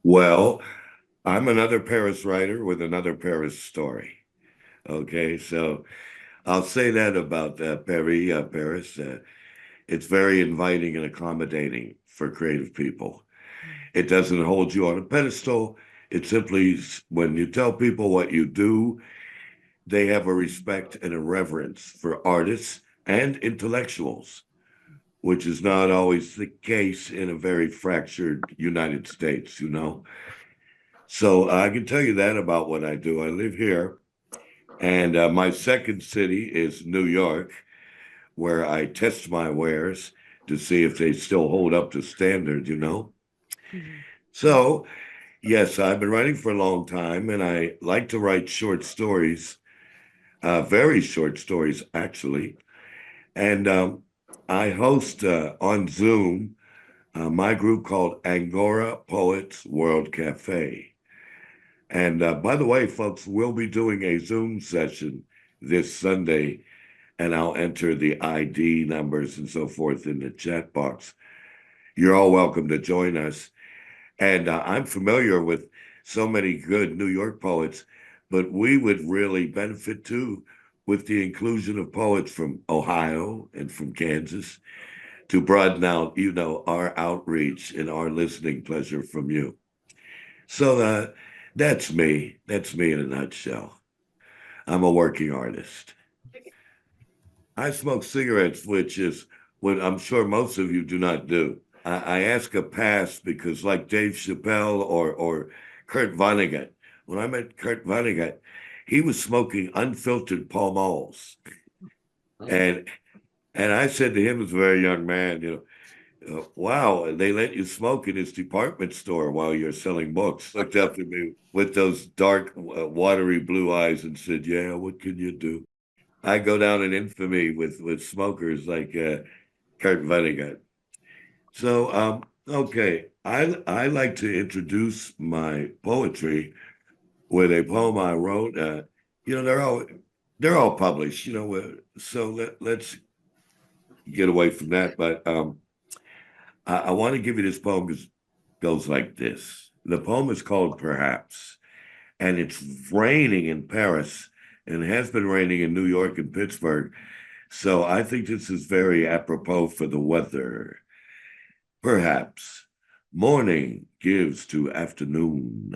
Well, I'm another Paris writer with another Paris story. Okay, so I'll say that about Paris. It's very inviting and accommodating for creative people. It doesn't hold you on a pedestal. It simply, when you tell people what you do, they have a respect and a reverence for artists and intellectuals, which is not always the case in a very fractured United States. So I can tell you that about what I do. I live here, and my second city is New York, where I test my wares to see if they still hold up to standard. Mhm. So, yes, I've been writing for a long time, and I like to write short stories, very short stories, actually. And I host on Zoom my group called Angora Poets World Cafe. And by the way, folks, we'll be doing a Zoom session this Sunday, and I'll enter the ID numbers and so forth in the chat box. You're all welcome to join us. And I'm familiar with so many good New York poets, but we would really benefit too with the inclusion of poets from Ohio and from Kansas to broaden out, our outreach and our listening pleasure from you. So that's me. That's me in a nutshell. I'm a working artist. I smoke cigarettes, which is what I'm sure most of you do not do. I ask a pass because, like Dave Chappelle or Kurt Vonnegut, when I met Kurt Vonnegut, he was smoking unfiltered Pall Malls, Oh. and I said to him as a very young man, wow, they let you smoke in his department store while you're selling books. Looked up at me with those dark, watery blue eyes and said, "Yeah, what can you do?" I go down in infamy with smokers like Kurt Vonnegut. So, okay, I like to introduce my poetry with a poem I wrote. You know, they're all published. So let's get away from that. But I want to give you this poem because it goes like this. The poem is called Perhaps, and it's raining in Paris, and it has been raining in New York and Pittsburgh. So I think this is very apropos for the weather. Perhaps morning gives to afternoon,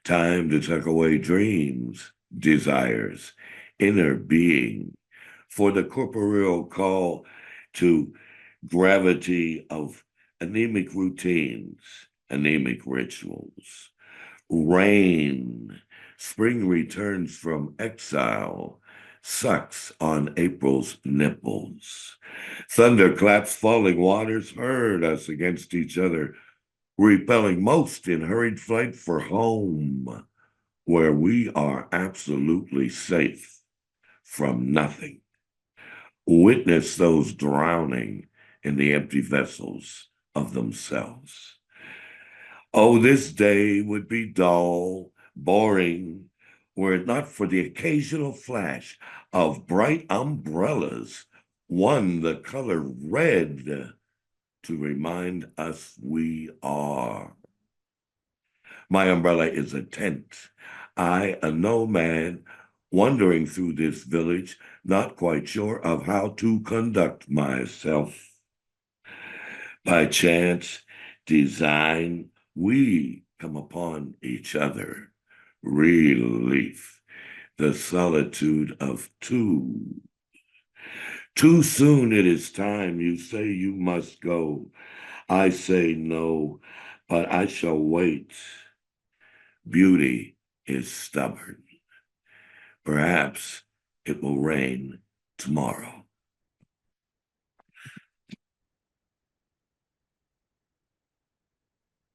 time to tuck away dreams, desires, inner being, for the corporeal call to gravity of anemic routines, anemic rituals. Rain, spring returns from exile, sucks on April's nipples. Thunderclaps, falling waters herd us against each other, repelling most in hurried flight for home, where we are absolutely safe from nothing. Witness those drowning in the empty vessels of themselves. Oh, this day would be dull, boring, were it not for the occasional flash of bright umbrellas, one the color red to remind us we are. My umbrella is a tent. I, a nomad, wandering through this village, not quite sure of how to conduct myself. By chance, design, we come upon each other. Relief, the solitude of two. Too soon it is time. You say you must go. I say no, but I shall wait. Beauty is stubborn. Perhaps it will rain tomorrow.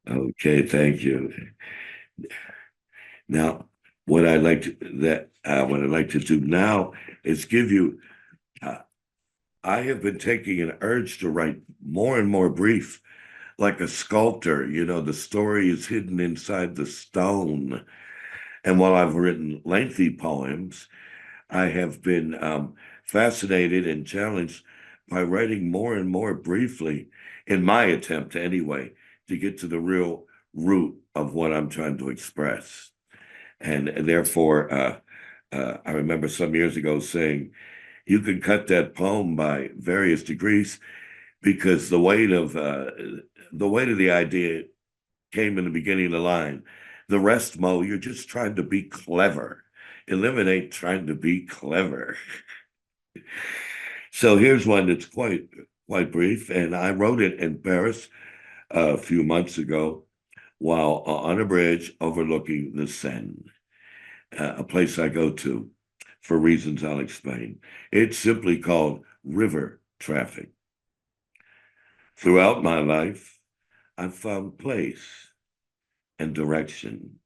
Okay, thank you. Now, what I'd like to do now is give you. Uh, I have been taking an urge to write more and more brief, like a sculptor. The story is hidden inside the stone. And while I've written lengthy poems, I have been fascinated and challenged by writing more and more briefly, in my attempt anyway, to get to the real root of what I'm trying to express. And therefore, I remember some years ago saying, you can cut that poem by various degrees because the weight of the idea came in the beginning of the line. The rest, Mo, you're just trying to be clever. Eliminate trying to be clever. So here's one that's quite brief, and I wrote it in Paris a few months ago while on a bridge overlooking the Seine, a place I go to for reasons I'll explain. It's simply called river traffic. Throughout my life, I've found place and direction,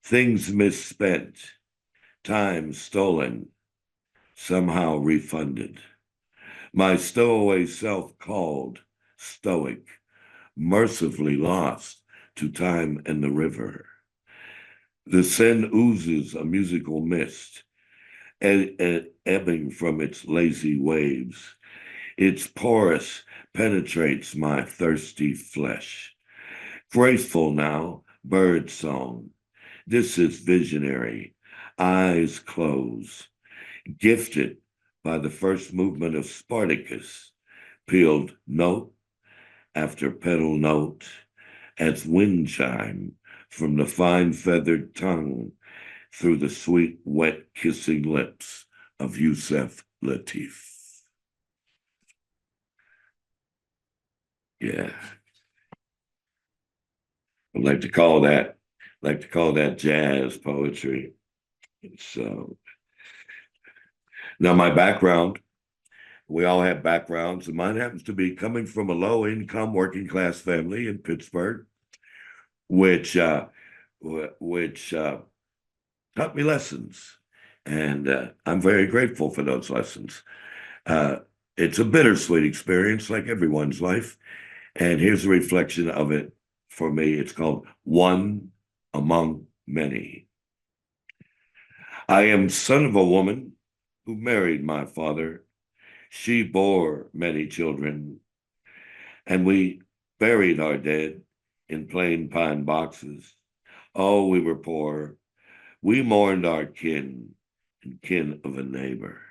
things misspent, time stolen, somehow refunded. My stowaway self called stoic, mercifully lost to time and the river. The Seine oozes a musical mist, ebbing from its lazy waves. Its porous penetrates my thirsty flesh. Graceful now, bird song. This is visionary, eyes closed, gifted by the first movement of Spartacus, peeled note after petal note, as wind chime from the fine feathered tongue through the sweet, wet kissing lips of Yusef Latif. Yeah. I'd like to call that jazz poetry. So now my background, we all have backgrounds, and mine happens to be coming from a low-income working-class family in Pittsburgh, which taught me lessons, and I'm very grateful for those lessons. It's a bittersweet experience, like everyone's life, and here's a reflection of it for me. It's called One Among Many. I am son of a woman who married my father. She bore many children, and we buried our dead in plain pine boxes. Oh, we were poor. We mourned our kin and kin of a neighbor.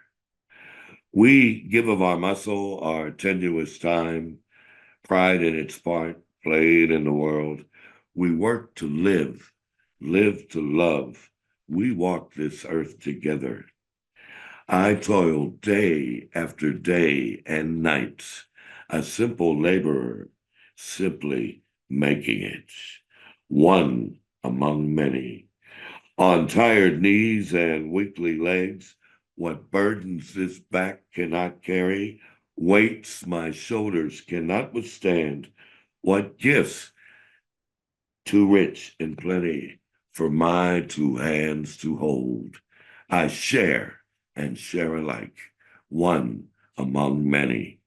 We give of our muscle, our tenuous time, pride in its part, played in the world. We work to live to love. We walk this earth together. I toil day after day and nights, a simple laborer, simply making it, one among many. On tired knees and weakly legs, what burdens this back cannot carry, weights my shoulders cannot withstand, what gifts too rich and plenty for my two hands to hold. I share and share alike, one among many.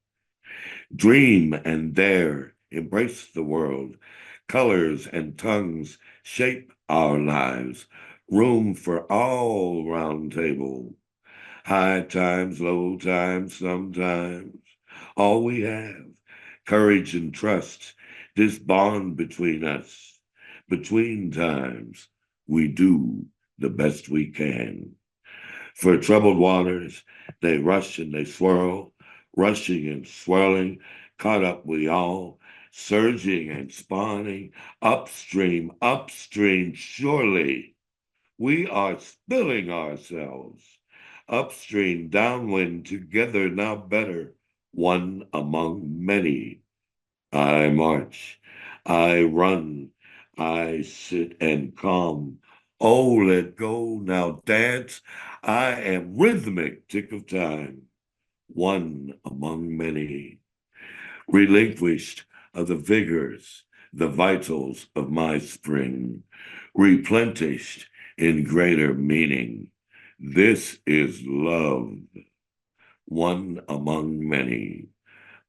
Dream and dare, embrace the world. Colors and tongues shape our lives. Room for all round table. High times, low times, sometimes. All we have, courage and trust, this bond between us. Between times, we do the best we can. For troubled waters, they rush and they swirl, rushing and swirling, caught up we all, surging and spawning, upstream, upstream, surely. We are spilling ourselves, upstream, downwind, together now better, one among many. I march, I run, I sit and calm. Oh, let go, now dance. I am rhythmic tick of time, one among many, relinquished of the vigors, the vitals of my spring, replenished in greater meaning. This is love, one among many.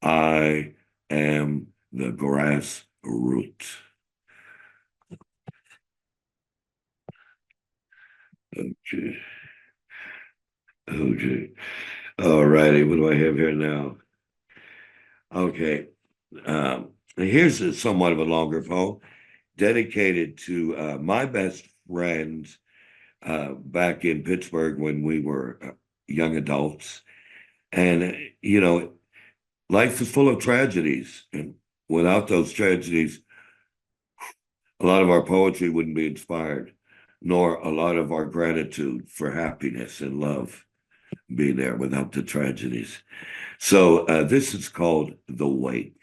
I am the grass root. Okay. Okay. All righty. What do I have here now? Okay. Here's somewhat of a longer poem. dedicated to my best friends back in Pittsburgh when we were young adults. And, life is full of tragedies. And without those tragedies, a lot of our poetry wouldn't be inspired, nor a lot of our gratitude for happiness and love be there without the tragedies. So this is called The Wake.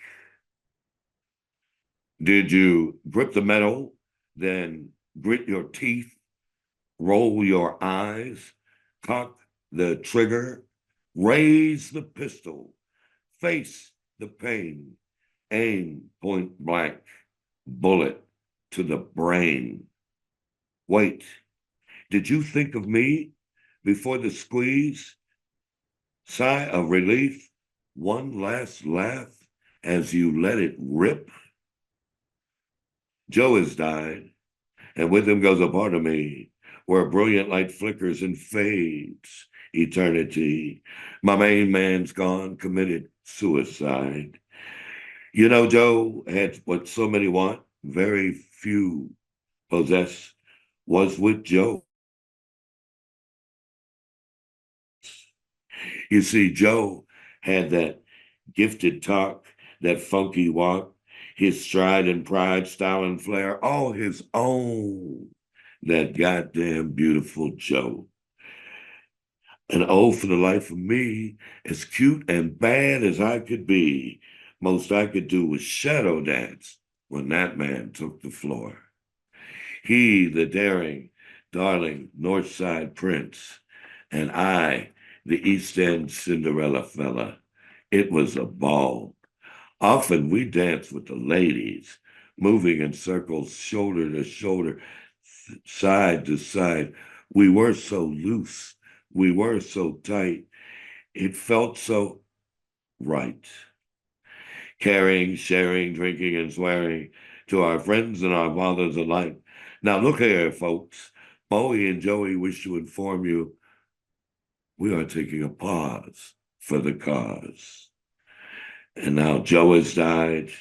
Did you grip the metal, then grit your teeth, roll your eyes, cock the trigger, raise the pistol, face the pain, aim point blank, bullet to the brain? Wait, did you think of me before the squeeze? Sigh of relief, one last laugh as you let it rip? Joe has died, and with him goes a part of me where brilliant light flickers and fades eternity. My main man's gone, committed suicide. Joe had what so many want, very few possess, was with Joe. You see, Joe had that gifted talk, that funky walk, his stride and pride, style and flair, all his own. That goddamn beautiful Joe. And oh, for the life of me, as cute and bad as I could be, most I could do was shadow dance when that man took the floor. He, the daring, darling North Side Prince, and I, the East End Cinderella fella. It was a ball. Often we danced with the ladies, moving in circles, shoulder to shoulder, side to side. We were so loose. We were so tight. It felt so right. Caring, sharing, drinking, and swearing to our friends and our fathers alike. Now, look here, folks. Bowie and Joey wish to inform you we are taking a pause for the cause. And now Joe has died.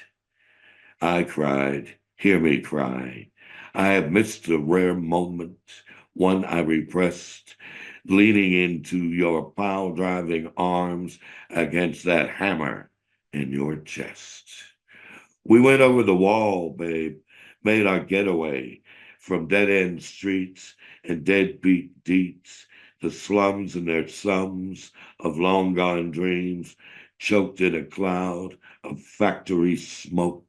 I cried. Hear me cry. I have missed a rare moment, one I repressed, leaning into your pile-driving arms against that hammer in your chest. We went over the wall, babe, made our getaway from dead-end streets and deadbeat deets, the slums and their sums of long-gone dreams, choked in a cloud of factory smoke.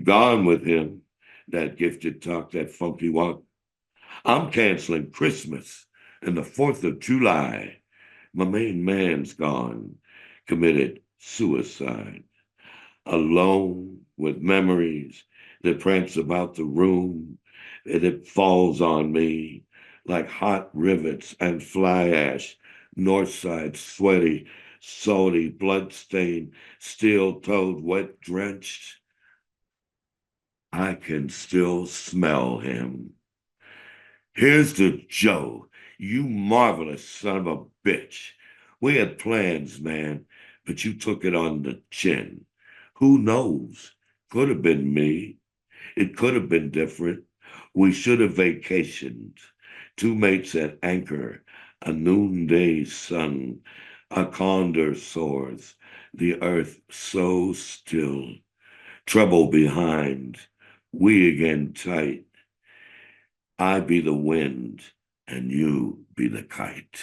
Gone with him, that gifted talk, that funky walk. I'm canceling Christmas and the 4th of July. My main man's gone, committed suicide. Alone with memories that prance about the room, and it falls on me like hot rivets and fly ash, north side sweaty, salty, blood-stained, steel-toed, wet-drenched. I can still smell him. Here's to Joe, you marvelous son of a bitch. We had plans, man, but you took it on the chin. Who knows? Could have been me. It could have been different. We should have vacationed. Two mates at anchor, a noonday sun, a condor soars, the earth so still. Trouble behind, we again tight. I be the wind, and you be the kite.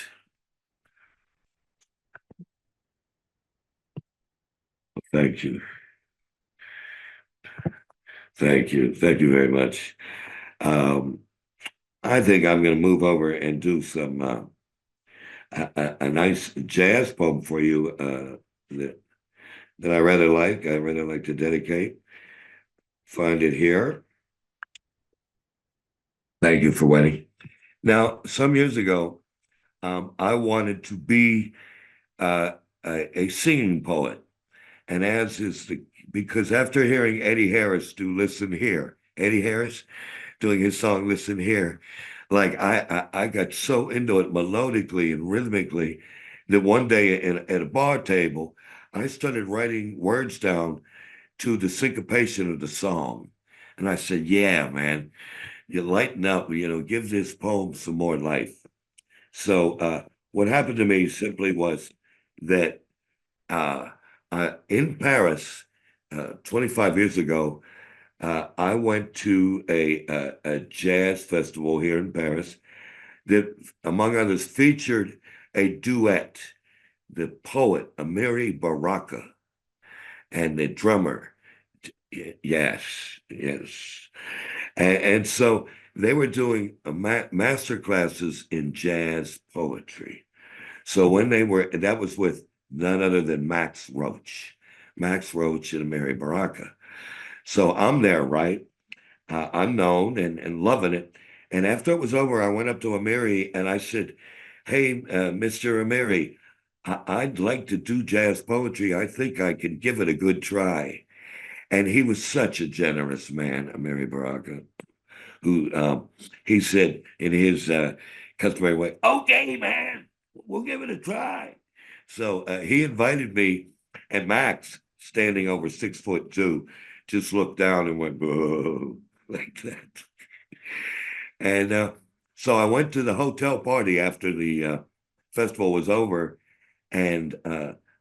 Thank you. Thank you. Thank you very much. I think I'm going to move over and do some a nice jazz poem for you that I rather like. I rather like to dedicate. Find it here. Thank you for waiting. Now, some years ago, I wanted to be a singing poet, and as is because after hearing Eddie Harris do "Listen Here," Eddie Harris doing his song "Listen Here," like I got so into it melodically and rhythmically that one day at a bar table, I started writing words down to the syncopation of the song. And I said, yeah, man, you lighten up, give this poem some more life. So what happened to me simply was that uh, in Paris 25 years ago, I went to a jazz festival here in Paris that, among others, featured a duet, the poet Amiri Baraka and the drummer. Yes, yes. And so they were doing master classes in jazz poetry. So when that was with none other than Max Roach and Mary Baraka. So I'm there, right? Unknown and loving it. And after it was over, I went up to Amiri and I said, hey, Mr. Amiri, I'd like to do jazz poetry. I think I can give it a good try. And he was such a generous man, Amiri Baraka, who he said in his customary way, okay, man, we'll give it a try. So he invited me, and Max, standing over 6'2", just looked down and went, whoa, like that. And so I went to the hotel party after the festival was over, and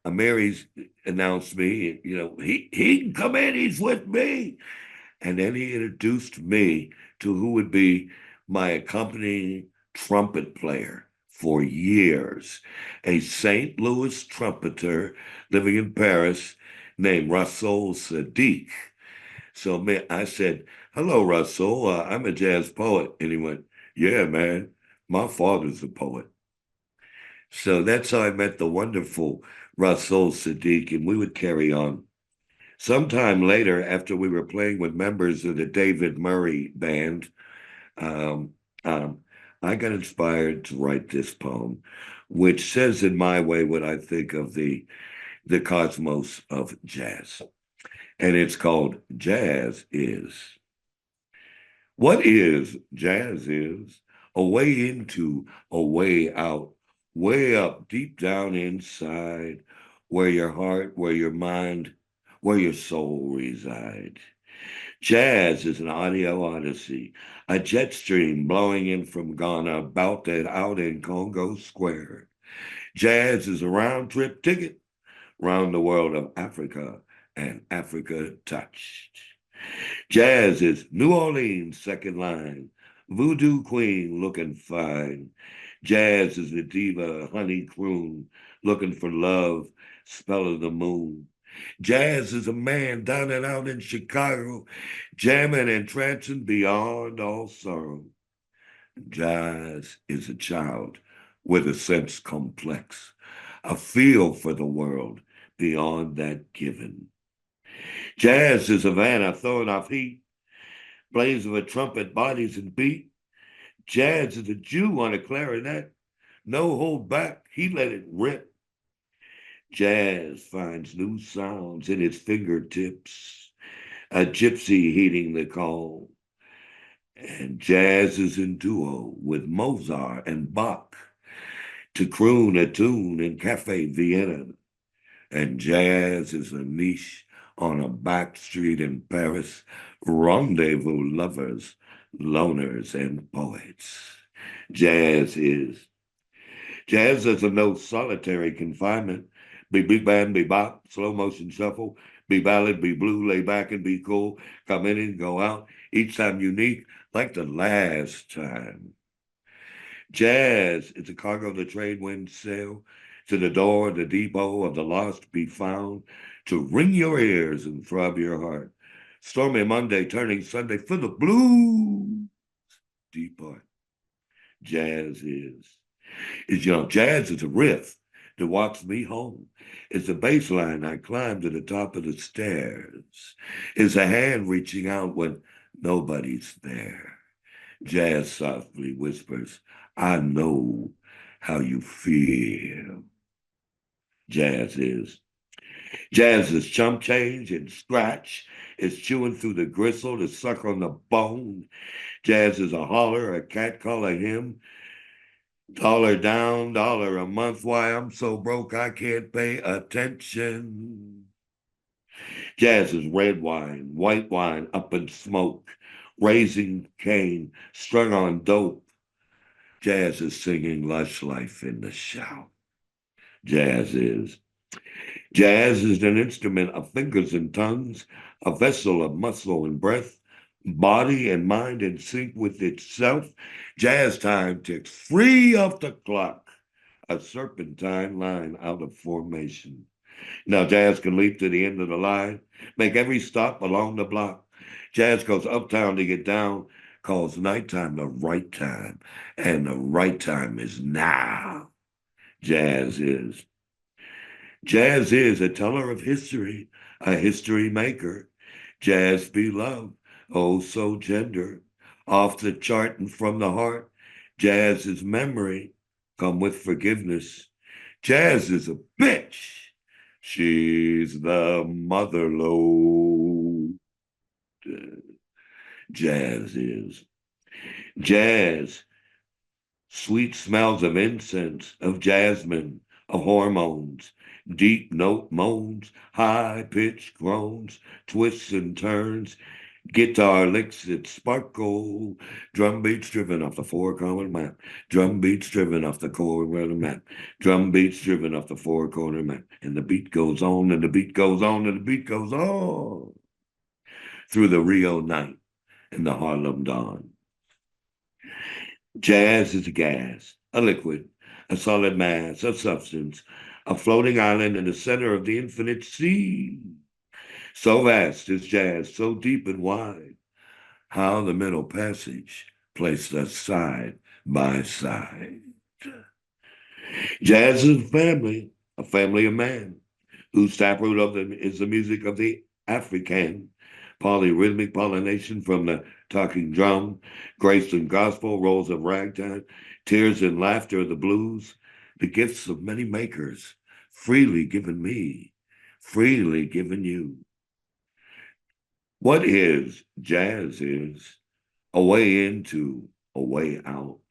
Mary's announced me, he can come in, he's with me. And then he introduced me to who would be my accompanying trumpet player for years, a St. Louis trumpeter living in Paris named Russell Sadiq. So I said, hello, Russell, I'm a jazz poet. And he went, yeah, man, my father's a poet. So that's how I met the wonderful Russell Sadiq, and we would carry on. Sometime later, after we were playing with members of the David Murray band, um, um, I got inspired to write this poem, which says in my way what I think of the cosmos of jazz. And it's called Jazz Is. What is jazz is a way into, a way out, way up, deep down inside, where your heart, where your mind, where your soul reside. Jazz is an audio odyssey, a jet stream blowing in from Ghana, belted out in Congo Square. Jazz is a round trip ticket round the world of Africa and Africa touched. Jazz is New Orleans second line, voodoo queen looking fine. Jazz is the diva honey croon looking for love, spell of the moon. Jazz is a man down and out in Chicago, jamming and trancing beyond all sorrow. Jazz is a child with a sense complex, a feel for the world beyond that given. Jazz is Havana throwing off heat, blaze of a trumpet, bodies and beat. Jazz is a Jew on a clarinet, no hold back, he let it rip. Jazz finds new sounds in its fingertips, a gypsy heeding the call. And jazz is in duo with Mozart and Bach to croon a tune in Café Vienna. And jazz is a niche on a back street in Paris, rendezvous lovers, loners, and poets. Jazz is. Jazz is a no solitary confinement. Be big band, be bop, slow motion shuffle, be ballad, be blue, lay back and be cool, come in and go out, each time unique, like the last time. Jazz is the cargo of the trade wind sail, to the door, the depot of the lost be found, to ring your ears and throb your heart. Stormy Monday turning Sunday for the blues depart. Jazz is jazz is a riff that walks me home. It's a bass line I climb to the top of the stairs. It's a hand reaching out when nobody's there. Jazz softly whispers, I know how you feel. Jazz is. Jazz is chump change and scratch. It's chewing through the gristle to suck on the bone. Jazz is a holler, a cat call, a hymn. Dollar down, dollar a month. Why I'm so broke I can't pay attention. Jazz is red wine, white wine up in smoke, raising cane, strung on dope. Jazz is singing lush life in the shout. Jazz is. Jazz is an instrument of fingers and tongues, a vessel of muscle and breath, body and mind in sync with itself. Jazz time ticks free off the clock, a serpentine line out of formation. Now, jazz can leap to the end of the line, make every stop along the block. Jazz goes uptown to get down, calls nighttime the right time, and the right time is now. Jazz is. Jazz is a teller of history, a history maker. Jazz be love, oh so gender. Off the chart and from the heart, jazz is memory, come with forgiveness. Jazz is a bitch. She's the mother lode. Jazz is. Jazz, sweet smells of incense, of jasmine, of hormones, deep note moans, high pitched groans, twists and turns, guitar licks that sparkle, drum beats driven off the four corner map, drum beats driven off the corner map, drum beats driven off the four corner map, and the beat goes on and the beat goes on and the beat goes on through the Rio night and the Harlem dawn. Jazz is a gas, a liquid, a solid mass, a substance, a floating island in the center of the infinite sea. So vast is jazz, so deep and wide, how the middle passage placed us side by side. Jazz is a family of man, whose taproot of them is the music of the African, polyrhythmic pollination from the talking drum, grace and gospel, rolls of ragtime, tears and laughter of the blues, the gifts of many makers, freely given me, freely given you. What is jazz is a way into, a way out,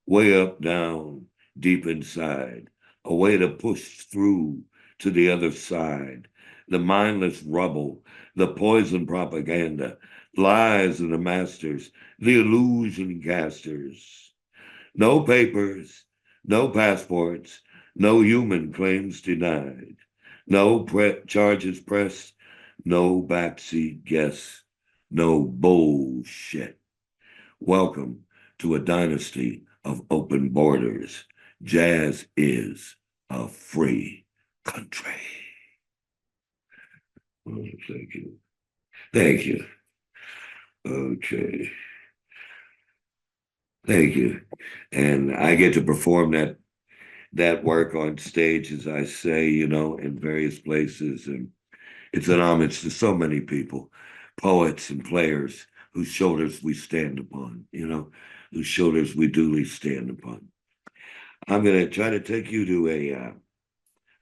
way up, down, deep inside, a way to push through to the other side, the mindless rubble, the poison propaganda, lies of the masters, the illusion casters. No papers, no passports, no human claims denied, no charges pressed, no backseat guests, no bullshit. Welcome to a dynasty of open borders. Jazz is a free country. Oh, thank you. Thank you. Okay. Thank you. And I get to perform that work on stage, as I say, in various places. And it's an homage to so many people, poets and players whose shoulders we stand upon, whose shoulders we duly stand upon. I'm going to try to take you to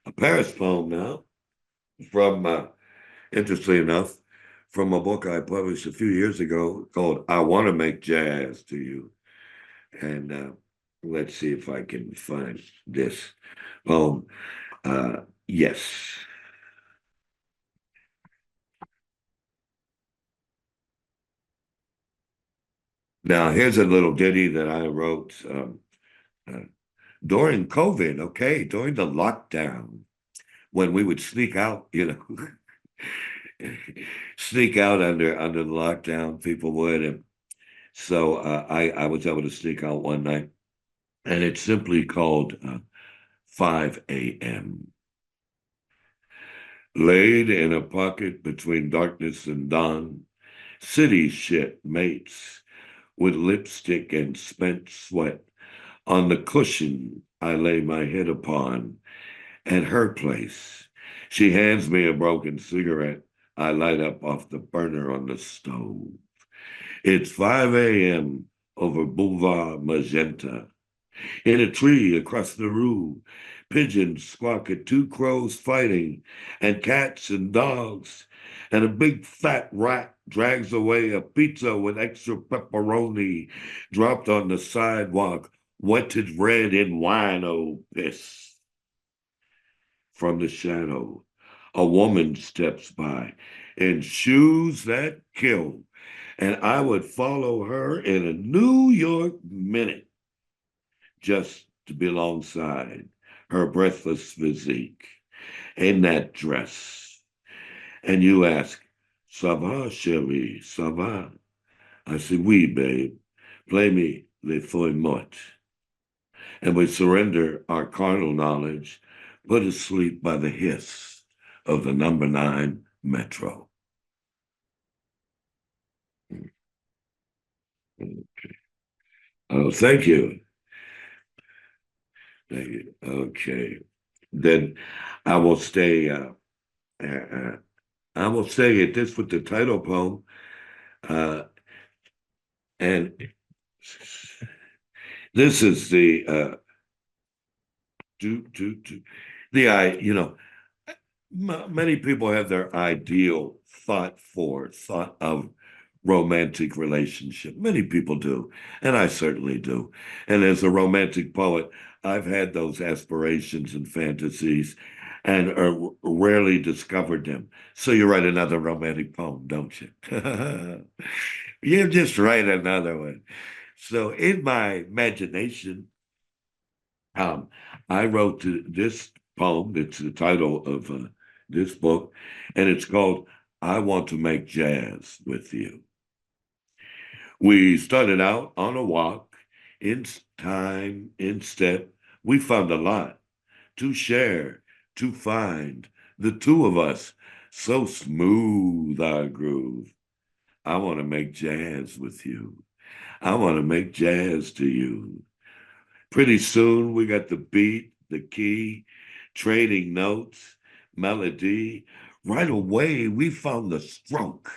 a Paris poem now from, interestingly enough, from a book I published a few years ago called I Want to Make Jazz to You. And let's see if I can find this poem. Yes. Now, here's a little ditty that I wrote during COVID, okay, during the lockdown, when we would sneak out, sneak out under the lockdown, people would. And so I was able to sneak out one night, and it's simply called 5 a.m. Laid in a pocket between darkness and dawn, city shit mates with lipstick and spent sweat. On the cushion I lay my head upon. At her place, she hands me a broken cigarette I light up off the burner on the stove. It's 5 a.m. over Boulevard Magenta. In a tree across the rue, pigeons squawk at two crows fighting, and cats and dogs, and a big fat rat drags away a pizza with extra pepperoni dropped on the sidewalk, wetted red in wino piss. From the shadow, a woman steps by, in shoes that kill, and I would follow her in a New York minute just to be alongside her breathless physique in that dress. And you ask, "Ça va, chérie, ça va?" I said, "Oui, babe, play me les feuilles mortes." And we surrender our carnal knowledge, put asleep by the hiss of the number 9 metro. Okay. Oh, thank you. Thank you. Okay. Then I will stay. I will say it this with the title poem, and this is the the I. Many people have their ideal thought of romantic relationship. Many people do, and I certainly do. And as a romantic poet, I've had those aspirations and fantasies and rarely discovered them. So you write another romantic poem, don't you? You just write another one. So in my imagination, I wrote this poem. It's the title of this book, and it's called "I Want to Make Jazz with You." We started out on a walk, in time, in step. We found a lot to share, to find. The two of us, so smooth our groove. I want to make jazz with you. I want to make jazz to you. Pretty soon we got the beat, the key, trading notes, melody. Right away we found the stroke,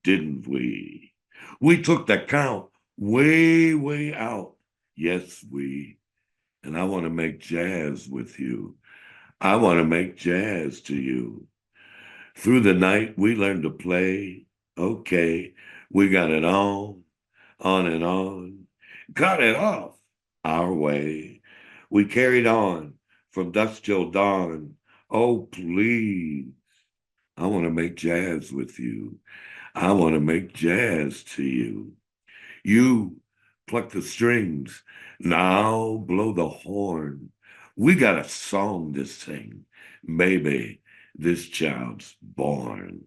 didn't we? We took the count way, way out. Yes, we. And I want to make jazz with you. I want to make jazz to you. Through the night, we learned to play. Okay, we got it on and on. Got it off our way. We carried on from dusk till dawn. Oh, please, I want to make jazz with you. I want to make jazz to you. You pluck the strings. Now blow the horn. We got a song to sing. Maybe this child's born.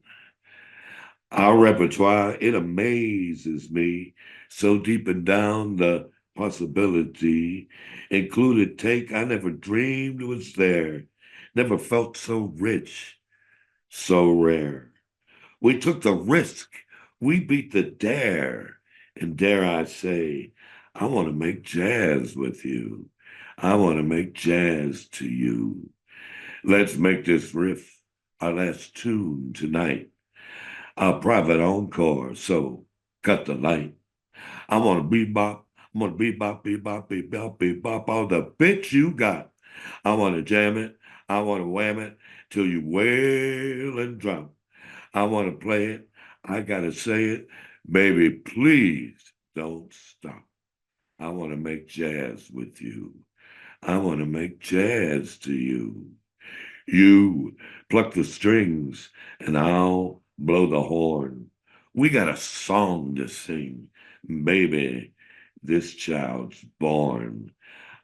Our repertoire, it amazes me. So deep and down the possibility included take I never dreamed was there. Never felt so rich, so rare. We took the risk. We beat the dare. And dare I say, I want to make jazz with you. I want to make jazz to you. Let's make this riff our last tune tonight. Our private encore, so cut the light. I want to bebop. I'm going to bebop, bebop, bebop, bebop all the bits you got. I want to jam it. I want to wham it till you wail and drum. I want to play it. I got to say it. Baby, please don't stop. I want to make jazz with you. I want to make jazz to you. You pluck the strings and I'll blow the horn. We got a song to sing. Baby, this child's born.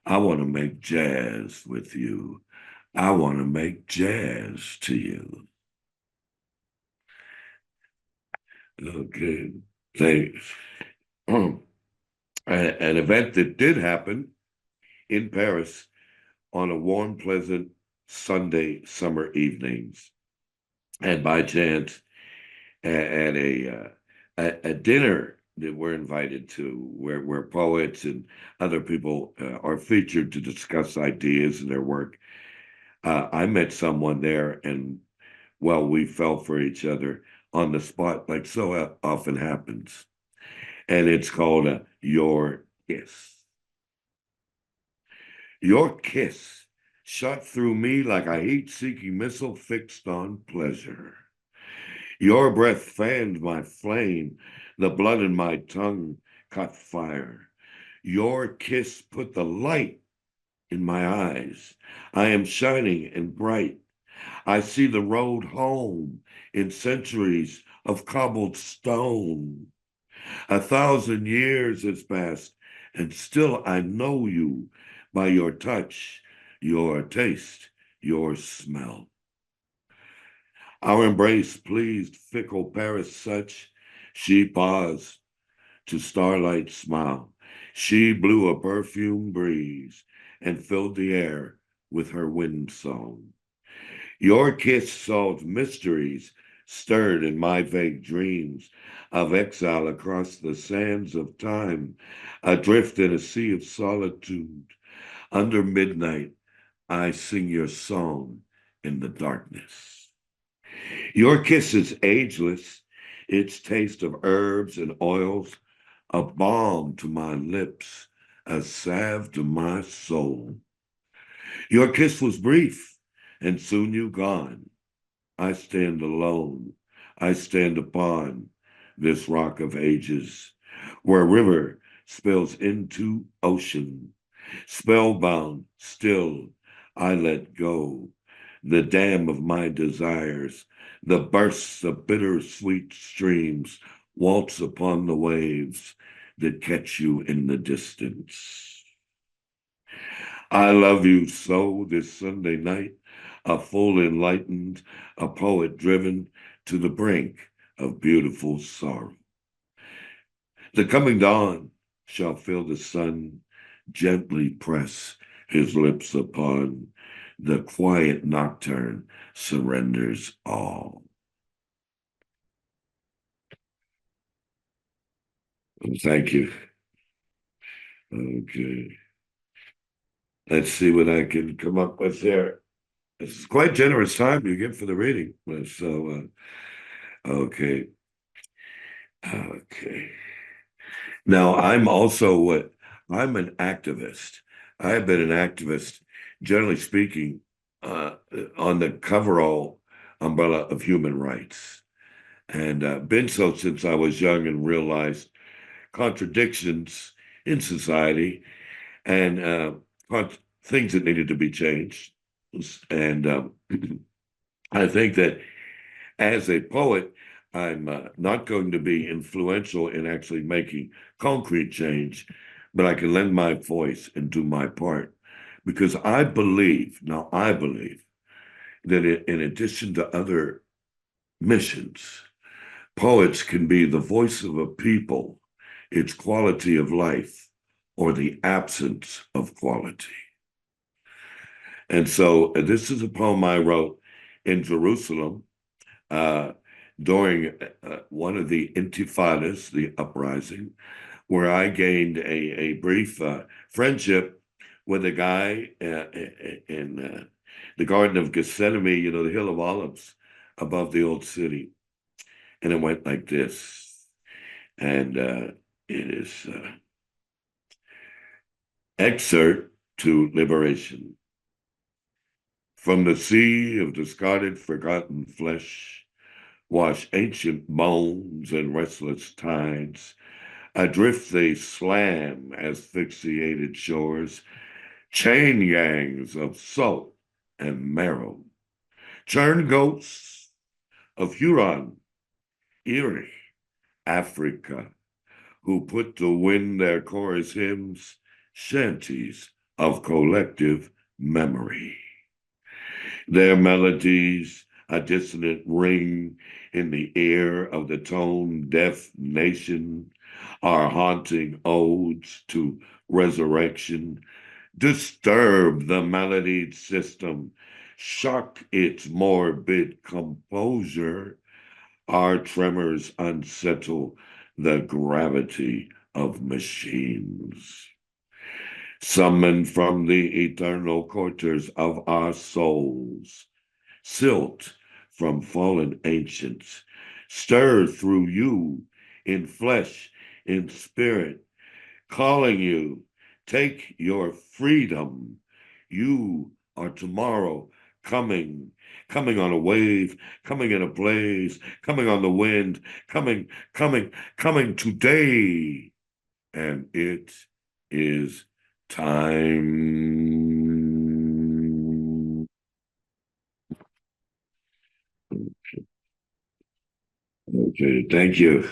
I want to make jazz with you. I want to make jazz to you. Okay, thanks. An event that did happen in Paris on a warm, pleasant Sunday summer evenings, and by chance, at a dinner that we're invited to, where poets and other people are featured to discuss ideas and their work. I met someone there, and well, we fell for each other on the spot, like so often happens. And it's called Your Kiss. Your kiss shot through me like a heat-seeking missile fixed on pleasure. Your breath fanned my flame. The blood in my tongue caught fire. Your kiss put the light in my eyes. I am shining and bright. I see the road home in centuries of cobbled stone. 1,000 years has passed, and still I know you by your touch, your taste, your smell. Our embrace pleased fickle Paris such, she paused to starlight smile. She blew a perfume breeze and filled the air with her wind song. Your kiss solved mysteries stirred in my vague dreams of exile across the sands of time, adrift in a sea of solitude. Under midnight, I sing your song in the darkness. Your kiss is ageless, its taste of herbs and oils, a balm to my lips, a salve to my soul. Your kiss was brief, and soon you gone. I stand alone. I stand upon this rock of ages, where a river spills into ocean. Spellbound, still, I let go. The dam of my desires, the bursts of bittersweet streams waltz upon the waves that catch you in the distance. I love you so this Sunday night, a fool enlightened, a poet driven to the brink of beautiful sorrow. The coming dawn shall feel the sun gently press his lips upon the quiet nocturne surrenders all. Thank you. Okay. Let's see what I can come up with there. It's quite generous time you give for the reading. So, okay. Okay. Now, I'm also what I'm an activist. I have been an activist, generally speaking, on the coverall umbrella of human rights, and been so since I was young and realized contradictions in society and things that needed to be changed. And I think that as a poet, I'm not going to be influential in actually making concrete change, but I can lend my voice and do my part. Because I believe that in addition to other missions, poets can be the voice of a people, its quality of life, or the absence of quality. And so this is a poem I wrote in Jerusalem uh, during one of the intifadas, the uprising, where I gained a brief friendship with a guy in the Garden of Gethsemane, the Hill of Olives above the old city. And it went like this. And it is Excerpt to Liberation. From the sea of discarded, forgotten flesh, wash ancient bones and restless tides. Adrift they slam asphyxiated shores, chain gangs of salt and marrow, churn ghosts of Huron, Erie, Africa, who put to wind their chorus hymns, shanties of collective memory. Their melodies, a dissonant ring in the ear of the tone-deaf nation, are haunting odes to resurrection, disturb the melodied system, shock its morbid composure. Our tremors unsettle the gravity of machines. Summoned from the eternal quarters of our souls, silt from fallen ancients, stir through you in flesh, in spirit, calling you, take your freedom. You are tomorrow coming on a wave, coming in a blaze, coming on the wind, coming today. And it is time. Okay, thank you.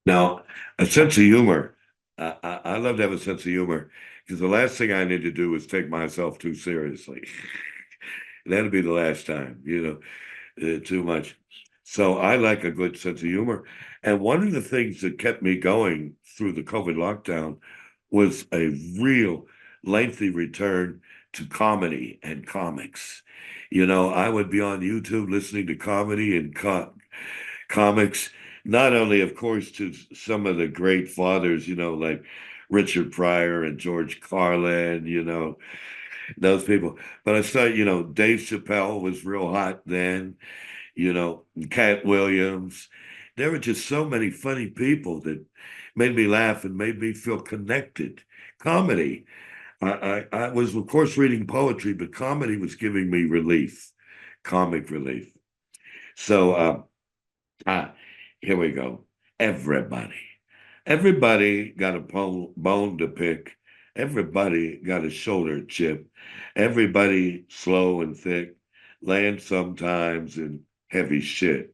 Now, a sense of humor. I love to have a sense of humor because the last thing I need to do is take myself too seriously. That'll be the last time, too much. So I like a good sense of humor. And one of the things that kept me going through the COVID lockdown was a real lengthy return to comedy and comics. I would be on YouTube listening to comedy and comics, not only, of course, to some of the great fathers, like Richard Pryor and George Carlin, those people. But I started, Dave Chappelle was real hot then, Cat Williams. There were just so many funny people that made me laugh and made me feel connected. Comedy. I was, of course, reading poetry, but comedy was giving me relief, comic relief. So, ah, here we go. Everybody. Everybody got a bone to pick. Everybody got a shoulder chip. Everybody slow and thick. Land sometimes in heavy shit.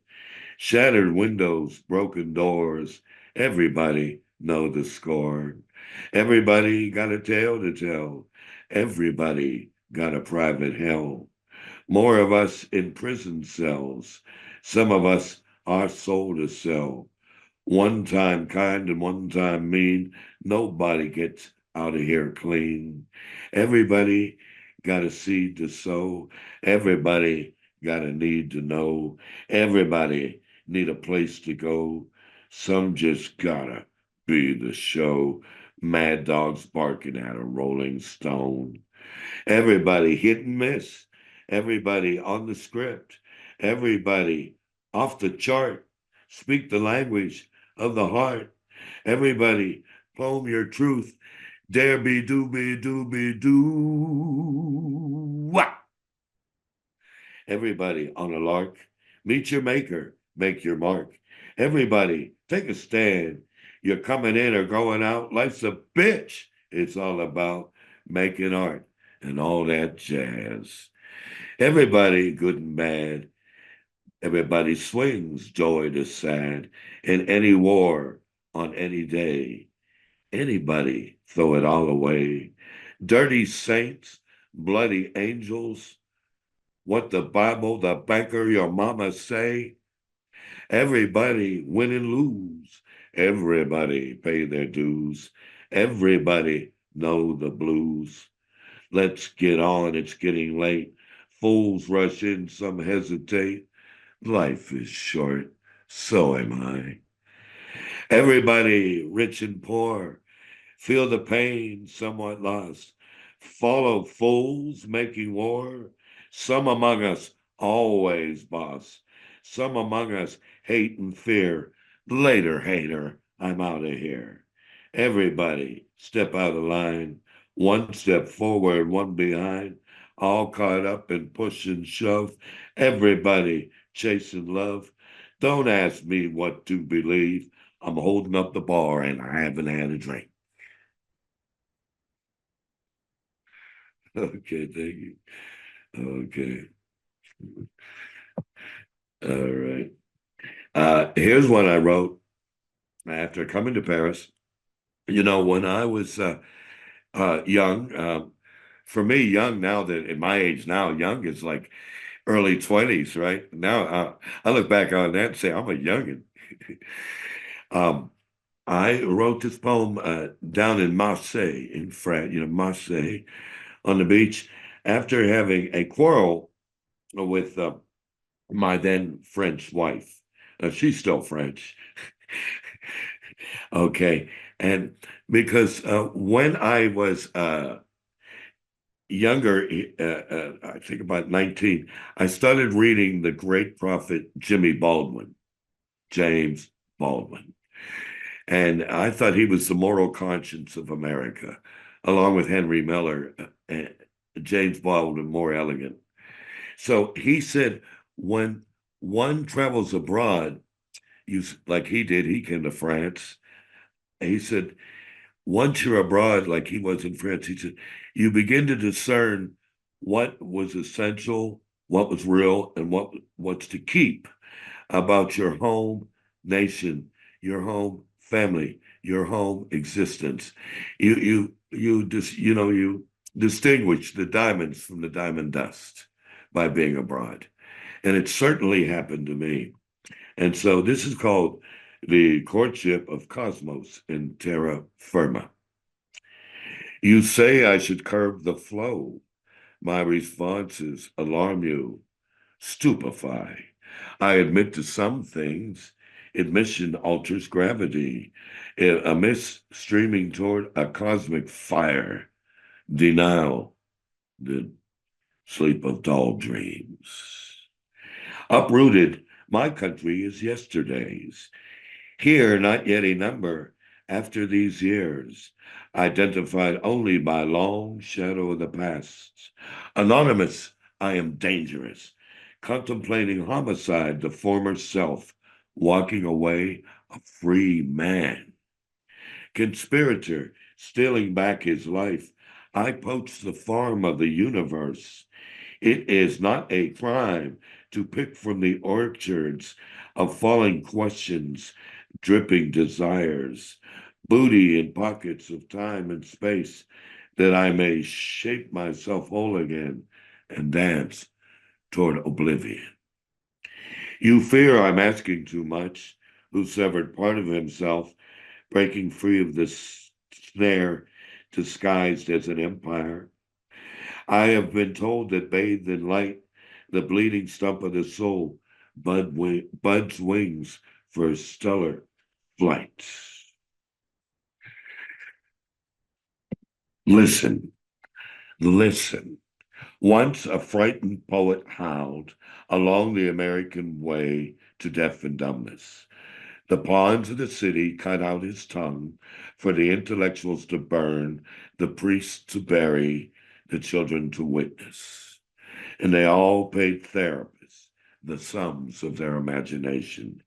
Shattered windows, broken doors. Everybody know the score. Everybody got a tale to tell. Everybody got a private hell. More of us in prison cells. Some of us our soul to sell. One time kind and one time mean. Nobody gets out of here clean. Everybody got a seed to sow. Everybody got a need to know. Everybody need a place to go. Some just gotta be the show. Mad dogs barking at a rolling stone. Everybody hit and miss. Everybody on the script. Everybody off the chart. Speak the language of the heart. Everybody poem your truth. Dare be do. Wah! Everybody on a lark. Meet your maker. Make your mark. Everybody take a stand. You're coming in or going out. Life's a bitch. It's all about making art and all that jazz. Everybody, good and bad, everybody swings joy to sad in any war on any day. Anybody throw it all away. Dirty saints, bloody angels, what the Bible, the banker, your mama say. Everybody win and lose. Everybody pay their dues. Everybody know the blues. Let's get on, it's getting late. Fools rush in, some hesitate. Life is short, so am I. Everybody, rich and poor, feel the pain, somewhat lost. Follow fools making war. Some among us always boss. Some among us hate and fear. Later, hater, I'm out of here. Everybody, step out of line. One step forward, one behind. All caught up in push and shove. Everybody chasing love. Don't ask me what to believe. I'm holding up the bar and I haven't had a drink. Okay, thank you. Okay. All right. Here's one I wrote after coming to Paris. When I was young, for me, young now that in my age now, young is like early 20s, right? Now I look back on that and say I'm a youngin. um, I wrote this poem down in Marseille, in France, Marseille, on the beach, after having a quarrel with my then French wife. She's still French. Okay. And because when I was younger, I think about 19, I started reading the great prophet Jimmy Baldwin, James Baldwin. And I thought he was the moral conscience of America, along with Henry Miller, James Baldwin, more elegant. So he said, when one travels abroad, like he did, he came to France. And he said, once you're abroad, like he was in France, he said, you begin to discern what was essential, what was real, and what's to keep about your home nation, your home family, your home existence. You distinguish the diamonds from the diamond dust by being abroad. And it certainly happened to me. And so this is called the Courtship of Cosmos in Terra Firma. You say I should curb the flow. My responses alarm you, stupefy. I admit to some things. Admission alters gravity. A mist streaming toward a cosmic fire. Denial, the sleep of dull dreams. Uprooted, my country is yesterday's. Here, not yet a number after these years, identified only by long shadow of the past. Anonymous, I am dangerous, contemplating homicide, the former self, walking away a free man. Conspirator, stealing back his life, I poach the farm of the universe. It is not a crime to pick from the orchards of falling questions, dripping desires, booty in pockets of time and space, that I may shape myself whole again and dance toward oblivion. You fear I'm asking too much, who severed part of himself, breaking free of this snare disguised as an empire. I have been told that bathed in light, the bleeding stump of the soul buds wings for stellar flight. Listen, listen. Once a frightened poet howled along the American way to deaf and dumbness. The pawns of the city cut out his tongue for the intellectuals to burn, the priests to bury, the children to witness. And they all paid therapists the sums of their imagination.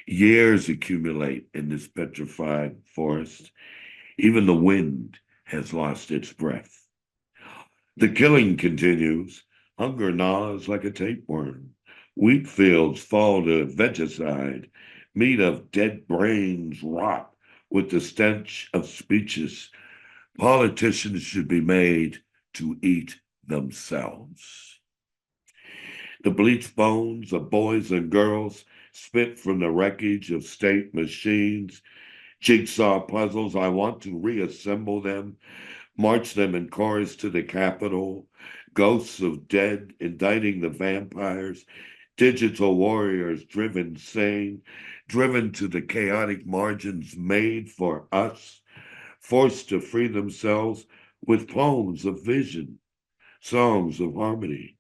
Years accumulate in this petrified forest. Even the wind has lost its breath. The killing continues. Hunger gnaws like a tapeworm. Wheat fields fall to vegetide. Meat of dead brains rot with the stench of speeches. Politicians should be made to eat themselves. The bleached bones of boys and girls spit from the wreckage of state machines, jigsaw puzzles. I want to reassemble them, march them in chorus to the Capitol, ghosts of dead indicting the vampires, digital warriors driven sane, driven to the chaotic margins made for us, forced to free themselves with poems of vision, songs of harmony,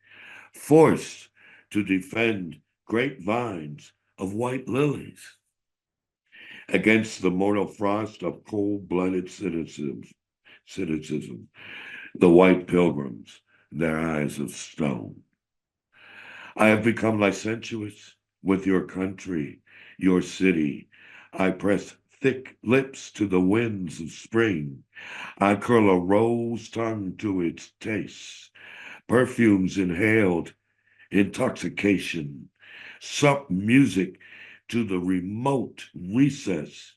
forced to defend great vines of white lilies against the mortal frost of cold-blooded cynicism, the white pilgrims, their eyes of stone. I have become licentious with your country, your city. I press thick lips to the winds of spring. I curl a rose tongue to its taste. Perfumes inhaled, intoxication, sup music to the remote recess,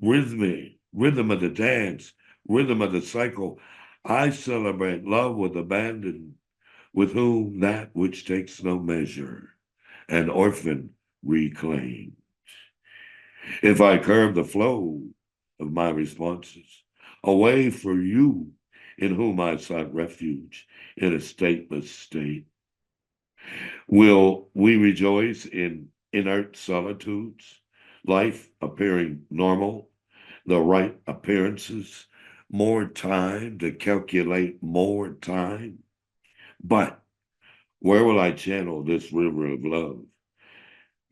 rhythm of the dance, rhythm of the cycle. I celebrate love with abandon, with whom that which takes no measure, an orphan reclaimed. If I curb the flow of my responses, away for you, in whom I sought refuge in a stateless state, will we rejoice in inert solitudes, life appearing normal, the right appearances, more time to calculate more time? But where will I channel this river of love,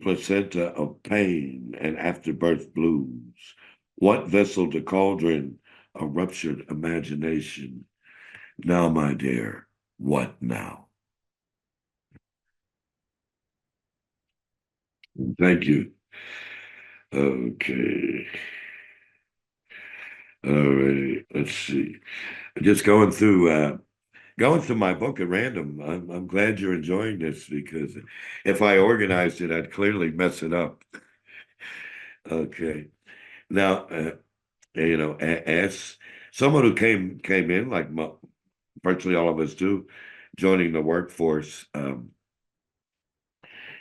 placenta of pain and afterbirth blues? What vessel to cauldron a ruptured imagination? Now, my dear, what now? Thank you. Okay. All right. Let's see. Just going through my book at random. I'm glad you're enjoying this because if I organized it, I'd clearly mess it up. Okay. Now, as someone who came in like virtually all of us do, joining the workforce,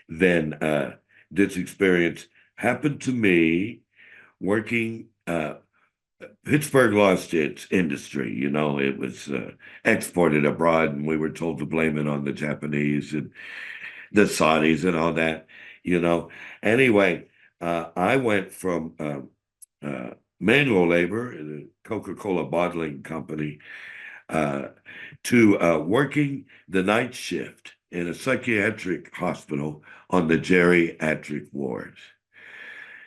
then this experience happened to me working. Pittsburgh lost its industry. It was exported abroad, and we were told to blame it on the Japanese and the Saudis and all that. You know. Anyway, I went from manual labor in a Coca-Cola bottling company uh, to working the night shift in a psychiatric hospital on the geriatric ward.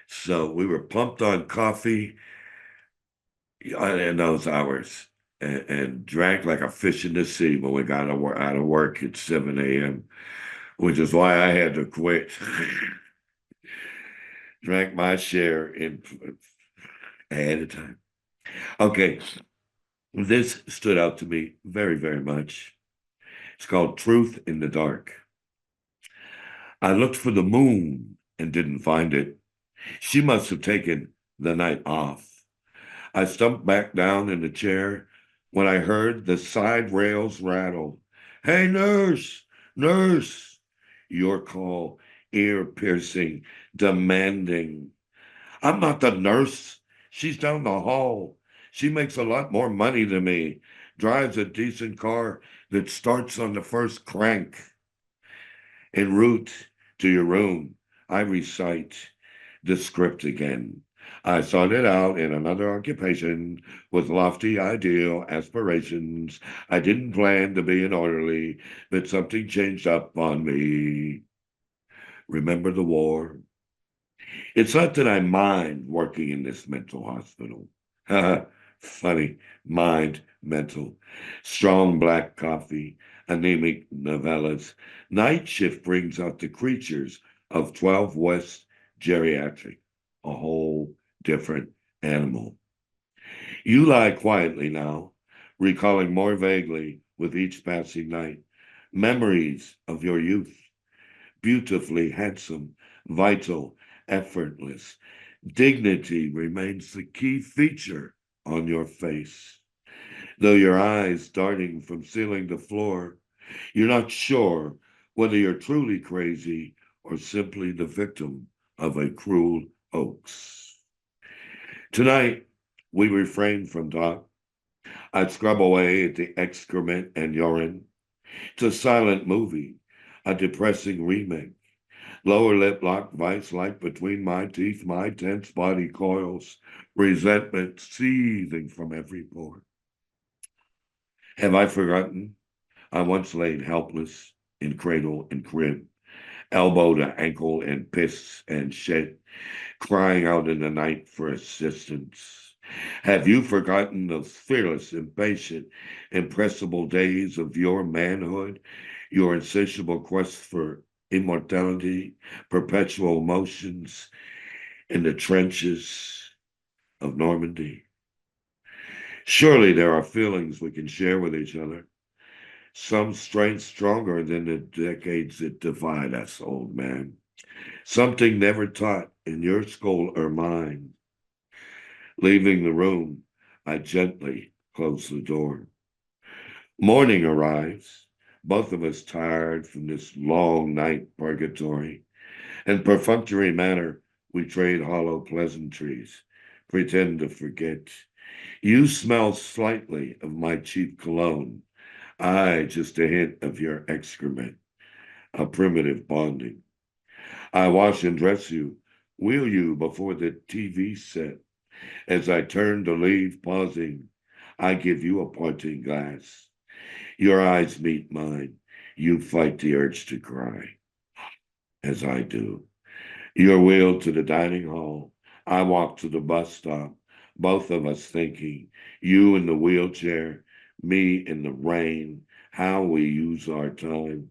So we were pumped on coffee in those hours and drank like a fish in the sea when we got out of work at 7 a.m., which is why I had to quit. Drank my share in ahead of time. Okay, this stood out to me very, very much. It's called Truth in the Dark. I looked for the moon and didn't find it. She must have taken the night off. I stumped back down in the chair when I heard the side rails rattle. Hey, nurse, nurse. Your call, ear piercing, demanding. I'm not the nurse. She's down the hall. She makes a lot more money than me, drives a decent car that starts on the first crank. En route to your room, I recite the script again. I started out in another occupation with lofty ideal aspirations. I didn't plan to be an orderly, but something changed up on me. Remember the war? It's not that I mind working in this mental hospital. Funny, mind, mental. Strong black coffee, anemic novellas. Night shift brings out the creatures of 12 West Geriatric, a whole different animal. You lie quietly now, recalling more vaguely with each passing night memories of your youth, beautifully handsome, vital, effortless. Dignity remains the key feature on your face. Though your eyes darting from ceiling to floor, you're not sure whether you're truly crazy or simply the victim of a cruel hoax. Tonight, we refrain from talk. I'd scrub away at the excrement and urine. It's a silent movie, a depressing remake. Lower lip lock vice like between my teeth, my tense body coils, resentment seething from every pore. Have I forgotten? I once laid helpless in cradle and crib, elbow to ankle in piss and shit, crying out in the night for assistance. Have you forgotten those fearless, impatient, impressible days of your manhood, your insatiable quest for immortality, perpetual motions in the trenches of Normandy? Surely there are feelings we can share with each other, some strength stronger than the decades that divide us, old man. Something never taught in your school or mine. Leaving the room, I gently close the door. Morning arrives, both of us tired from this long night purgatory. In perfunctory manner, we trade hollow pleasantries, pretend to forget. You smell slightly of my cheap cologne. I just a hint of your excrement, a primitive bonding. I wash and dress you, wheel you before the TV set. As I turn to leave, pausing, I give you a parting glass. Your eyes meet mine. You fight the urge to cry, as I do. You're wheeled to the dining hall. I walk to the bus stop, both of us thinking, you in the wheelchair, me in the rain, how we use our time.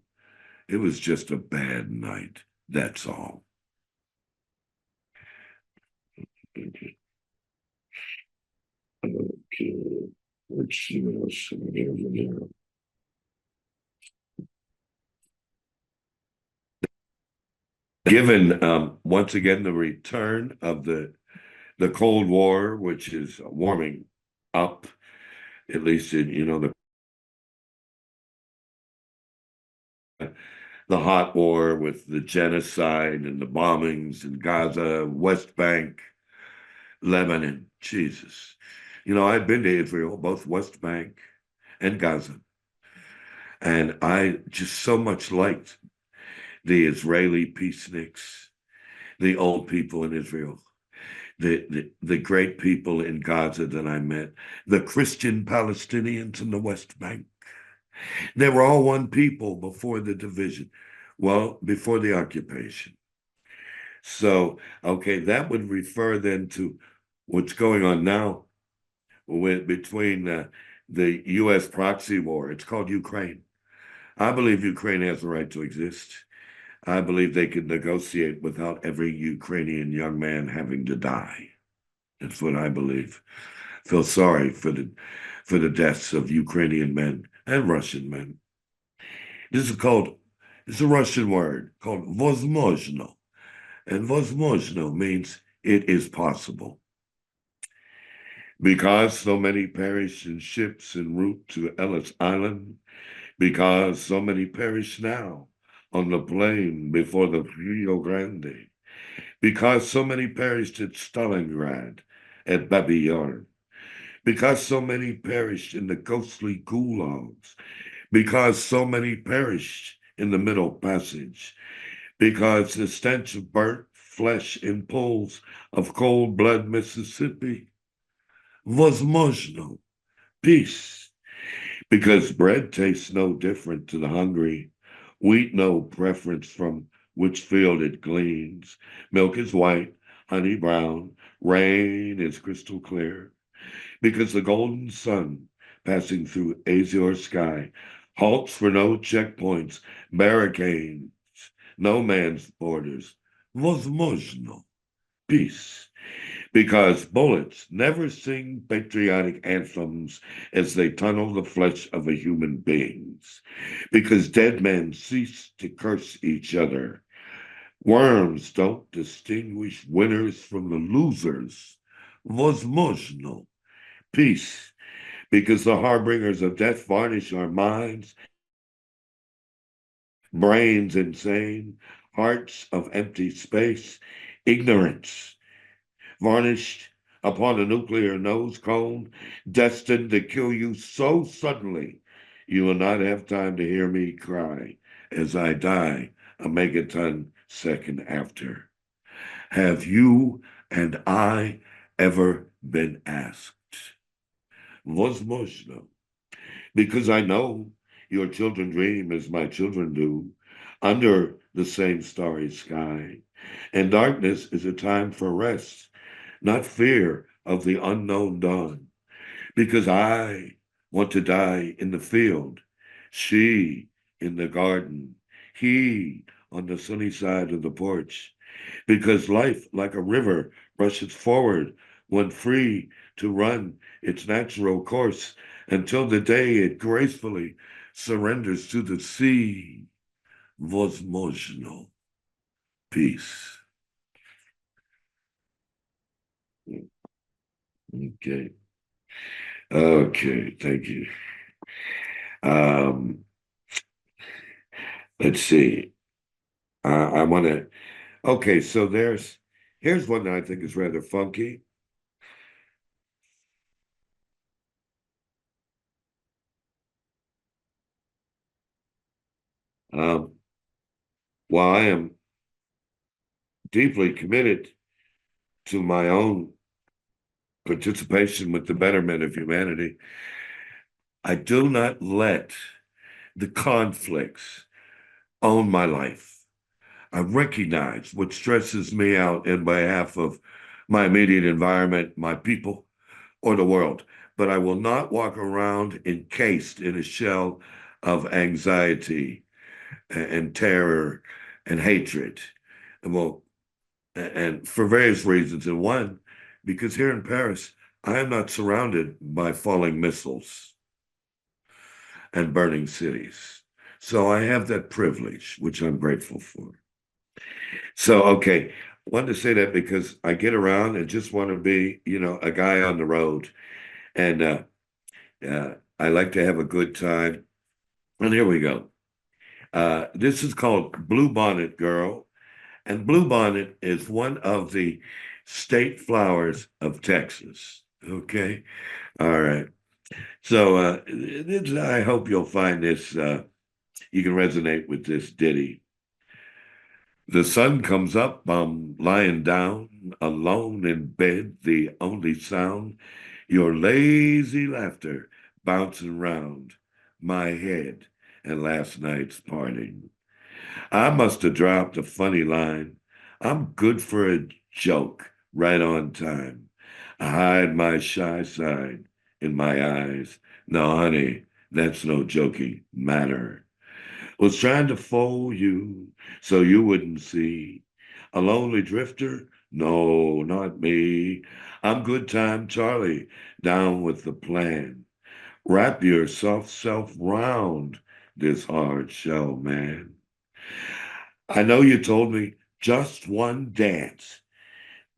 It was just a bad night, that's all. Okay. Let's see what else we have in here. Given once again the return of the Cold War, which is warming up, at least in the hot war with the genocide and the bombings in Gaza, West Bank, Lebanon. Jesus, I've been to Israel, both West Bank and Gaza, and I just so much liked the Israeli peaceniks, the old people in Israel, the great people in Gaza that I met, the Christian Palestinians in the West Bank. They were all one people before the division, well, before the occupation. So, okay, that would refer then to what's going on now between the U.S. proxy war. It's called Ukraine. I believe Ukraine has the right to exist. I believe they can negotiate without every Ukrainian young man having to die. That's what I believe. Feel sorry for the deaths of Ukrainian men and Russian men. It's a Russian word called Возможно. And Возможно means it is possible. Because so many perish in ships en route to Ellis Island, because so many perish now on the plain before the Rio Grande, because so many perished at Stalingrad, at Babi Yar, because so many perished in the ghostly gulags, because so many perished in the Middle Passage, because the stench of burnt flesh in pools of cold blood Mississippi. Возможно, peace, because bread tastes no different to the hungry, wheat no preference from which field it gleans, milk is white, honey brown, rain is crystal clear, because the golden sun passing through azure sky halts for no checkpoints, barricades, no man's borders. Возможно, peace, because bullets never sing patriotic anthems as they tunnel the flesh of a human beings, because dead men cease to curse each other. Worms don't distinguish winners from the losers. Возможно, peace, because the harbingers of death varnish our minds, brains insane, hearts of empty space, ignorance varnished upon a nuclear nose cone, destined to kill you so suddenly you will not have time to hear me cry as I die a megaton second after. Have you and I ever been asked? Возможно, because I know your children dream as my children do, under the same starry sky, and darkness is a time for rest, not fear of the unknown dawn, because I want to die in the field, she in the garden, he on the sunny side of the porch, because life, like a river, rushes forward when free to run its natural course until the day it gracefully surrenders to the sea. Возможно, peace. Okay. Okay, thank you. Let's see. I want to. Okay, so here's one that I think is rather funky. While I am deeply committed to my own participation with the betterment of humanity, I do not let the conflicts own my life. I recognize what stresses me out in behalf of my immediate environment, my people, or the world, but I will not walk around encased in a shell of anxiety and terror and hatred. And well, and for various reasons. And one, because here in Paris, I am not surrounded by falling missiles and burning cities. So I have that privilege, which I'm grateful for. So, okay, I wanted to say that because I get around and just want to be, a guy on the road. And I like to have a good time. And here we go. This is called Blue Bonnet Girl. And Blue Bonnet is one of the state flowers of Texas. Okay. All right. So I hope you'll find this, you can resonate with this ditty. The sun comes up, I'm lying down, alone in bed, the only sound, your lazy laughter bouncing round my head and last night's parting. I must have dropped a funny line. I'm good for a joke right on time. I hide my shy side in my eyes. No, honey, that's no joking matter. Was trying to fool you so you wouldn't see. A lonely drifter? No, not me. I'm good time Charlie, down with the plan. Wrap your soft self round this hard shell, man. I know you told me just one dance,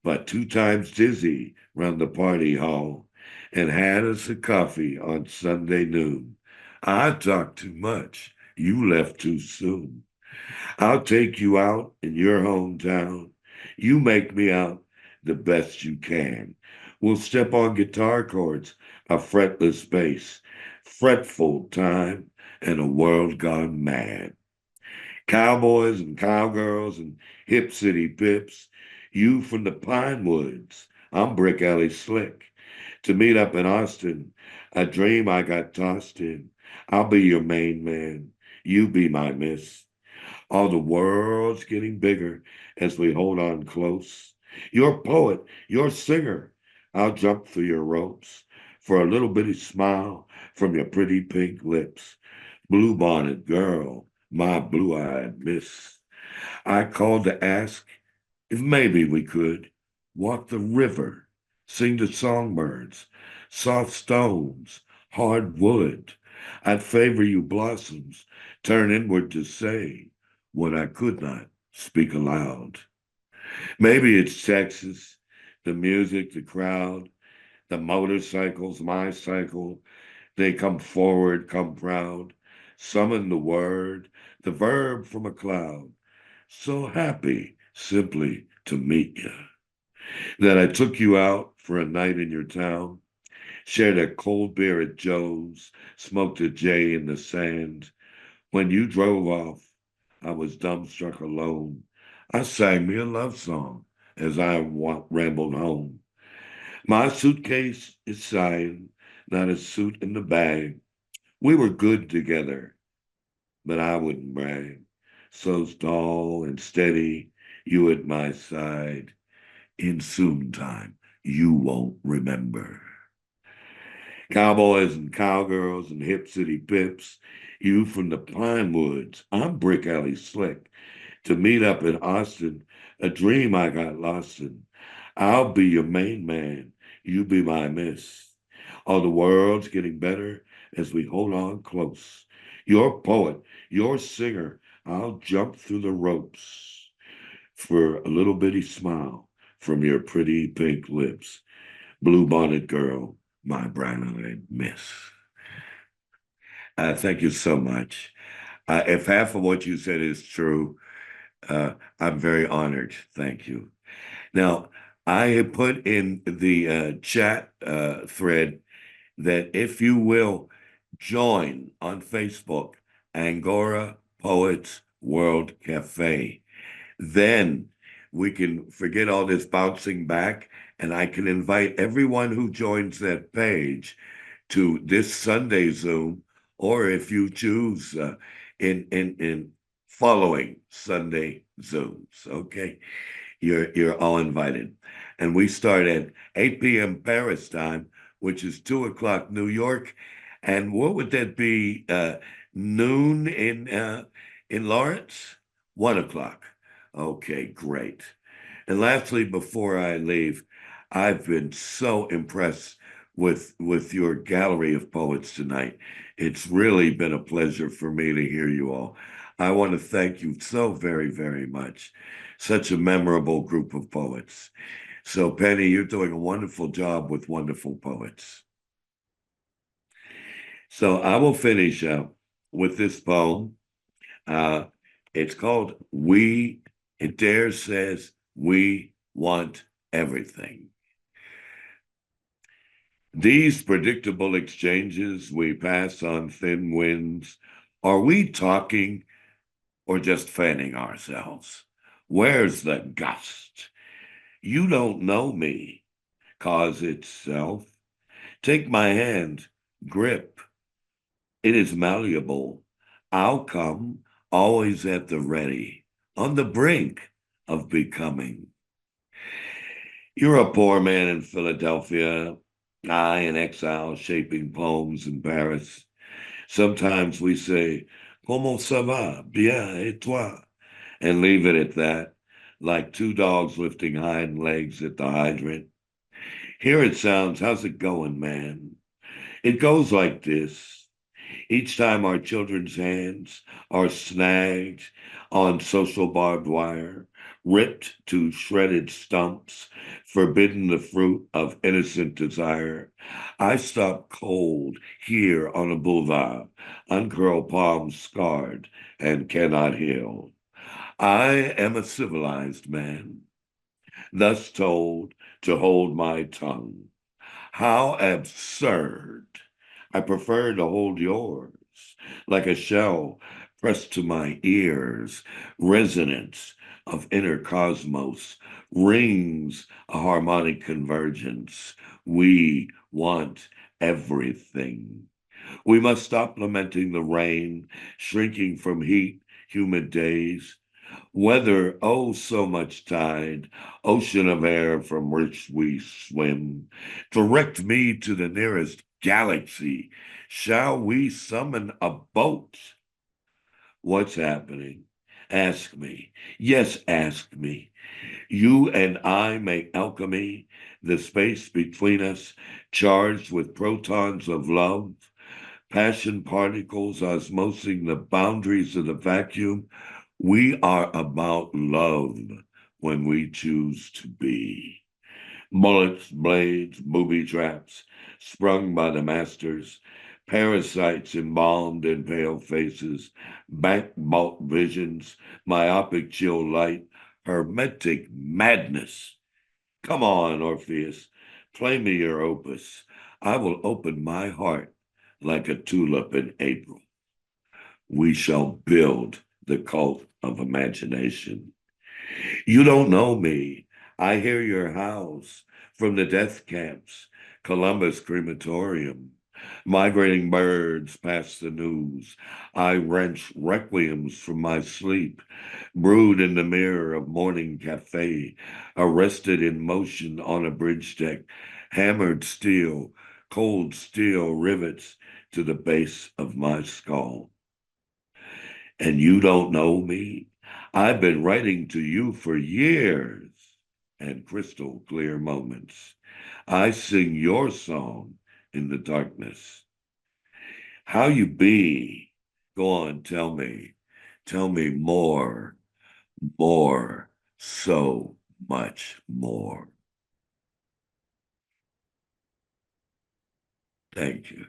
but 2 times dizzy round the party hall and had us a coffee on Sunday noon. I talked too much. You left too soon. I'll take you out in your hometown. You make me out the best you can. We'll step on guitar chords, a fretless bass, fretful time, and a world gone mad. Cowboys and cowgirls and hip city pips. You from the pine woods. I'm Brick Alley Slick. To meet up in Austin, a dream I got tossed in. I'll be your main man. You be my miss. All the world's getting bigger as we hold on close. You're poet, you're singer. I'll jump through your ropes for a little bitty smile from your pretty pink lips. Blue bonnet girl, my blue-eyed miss. I called to ask if maybe we could walk the river, sing to songbirds, soft stones, hard wood. I'd favor you blossoms, turn inward to say what I could not speak aloud. Maybe it's Texas, the music, the crowd, the motorcycles, my cycle. They come forward, come proud, summon the word, the verb from a cloud. So happy simply to meet you that I took you out for a night in your town, shared a cold beer at Joe's, smoked a J in the sand. When you drove off, I was dumbstruck alone. I sang me a love song as I rambled home. My suitcase is sighing, not a suit in the bag. We were good together, but I wouldn't brag. So tall and steady, you at my side. In soon time, you won't remember. Cowboys and cowgirls and hip city pips, you from the pine woods. I'm Brick Alley Slick. To meet up in Austin, a dream I got lost in. I'll be your main man. You be my miss. All the world's getting better as we hold on close. You're poet, you're singer. I'll jump through the ropes for a little bitty smile from your pretty pink lips. Blue bonnet girl, my brown-eyed miss. Thank you so much. If half of what you said is true, I'm very honored. Thank you. Now, I have put in the chat thread that if you will join on Facebook, Angora Poets World Café, then we can forget all this bouncing back, and I can invite everyone who joins that page to this Sunday Zoom, or if you choose in following Sunday Zooms. Okay, you're all invited, and we start at 8 p.m. Paris time, which is 2 o'clock New York, and what would that be? Noon in Lawrence, 1 o'clock. Okay, great. And lastly, before I leave, I've been so impressed with your gallery of poets tonight. It's really been a pleasure for me to hear you all. I want to thank you so very, very much. Such a memorable group of poets. So, Penny, you're doing a wonderful job with wonderful poets. So, I will finish up with this poem. Uh, it's called We, c.d.s says, We Want Everything. These predictable exchanges we pass on thin winds, are we talking or just fanning ourselves? Where's the gust? You don't know me, cause itself. Take my hand, grip. It is malleable. I'll come, always at the ready, on the brink of becoming. You're a poor man in Philadelphia, I in exile shaping poems in Paris. Sometimes we say, Comment ça va? Bien, et toi? And leave it at that, like two dogs lifting hind legs at the hydrant. Here it sounds, how's it going, man? It goes like this. Each time our children's hands are snagged on social barbed wire, ripped to shredded stumps, forbidden the fruit of innocent desire, I stop cold here on a boulevard, uncurl palms scarred and cannot heal. I am a civilized man, thus told to hold my tongue. How absurd! I prefer to hold yours, like a shell pressed to my ears, resonance of inner cosmos, rings a harmonic convergence. We want everything. We must stop lamenting the rain, shrinking from heat, humid days. Weather, oh, so much tide, ocean of air from which we swim. Direct me to the nearest galaxy. Shall we summon a boat? What's happening? Ask me. Yes, ask me. You and I make alchemy, the space between us, charged with protons of love, passion particles osmosing the boundaries of the vacuum. We are about love when we choose to be. Bullets, blades, booby traps, sprung by the masters, parasites embalmed in pale faces, bank vault visions, myopic chill light, hermetic madness. Come on, Orpheus, play me your opus. I will open my heart like a tulip in April. We shall build the cult of imagination. You don't know me. I hear your howls from the death camps, Columbus crematorium. Migrating birds pass the news. I wrench requiems from my sleep, brood in the mirror of morning café, arrested in motion on a bridge deck, hammered steel, cold steel rivets to the base of my skull. And you don't know me? I've been writing to you for years and crystal clear moments. I sing your song in the darkness. How you be? Go on, tell me. Tell me more, more, so much more. Thank you.